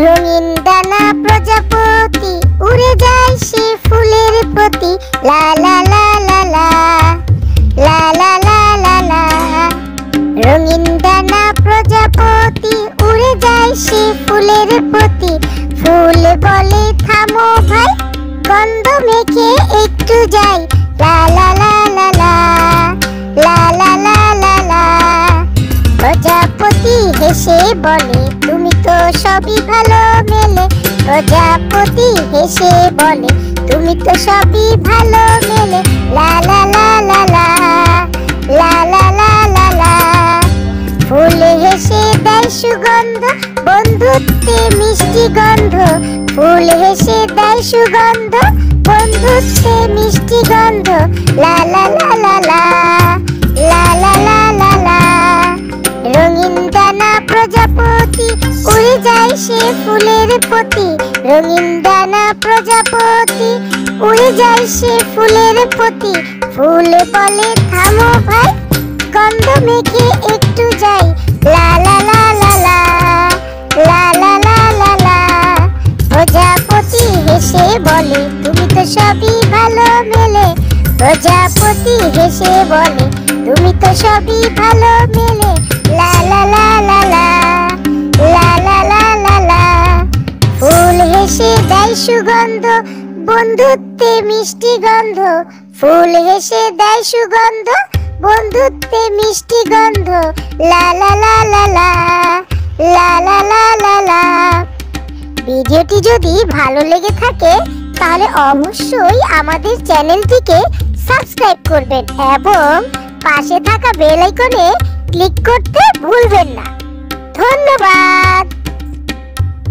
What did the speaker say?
রঙিন ডানা প্রজাপতি উড়ে যায় সে ফুলের প্রতি, লা লা লা লা লা, লা লা লা লা লা। রঙিন ডানা প্রজাপতি উড়ে যায় সে ফুলের প্রতি, ফুল বলে থামো ভাই, গন্ধ মেখে একটু যাই, লা লা লা লা লা, লা লা লা লা লা। প্রজাপতি হেসে বলে তুমি তো সবই ভালো মেলে, প্রজাপতি হেসে বলে তুমি তো সবই ভালো মেলে, লা লা লা লা লা, লা লা লা লা লা। ফুল হেসে দেয় সুগন্ধ, বন্ধুত্বে মিষ্টি গন্ধ, ফুল হেসে দেয় সুগন্ধ, বন্ধুত্বে মিষ্টি গন্ধ, লা লা লা লা লা, লা লা লা লা লা। রঙিন ডানা প্রজাপতি উড়ে যায় সে ফুলের প্রতি, রঙিন ডানা প্রজাপতি উড়ে যায় সে ফুলের প্রতি, ফুল বলে থামো ভাই, গন্ধ মেখে একটু যাই, লা লা লা লা লা, লা লা লা লা লা। প্রজাপতি হেসে বলে তুমি তো সবই ভালো মেলে, প্রজাপতি হেসে বলে তুমি তো সবই ভালো মেলে, লা লা লা লা লা, লা লা লা লা লা। ফুল হেসে দেয় সুগন্ধ, বন্ধুত্বে মিষ্টি গন্ধ, ফুল হেসে দেয় সুগন্ধ, বন্ধুত্বে মিষ্টি গন্ধ, লা লা লা লা লা, লা লা লা লা লা। ভিডিওটি যদি ভালো লেগে থাকে তাহলে অবশ্যই আমাদের চ্যানেলটিকে সাবস্ক্রাইব করবেন এবং পাশে থাকা বেল আইকনে ক্লিক করতে ভুলবেন না। ধন্যবাদ।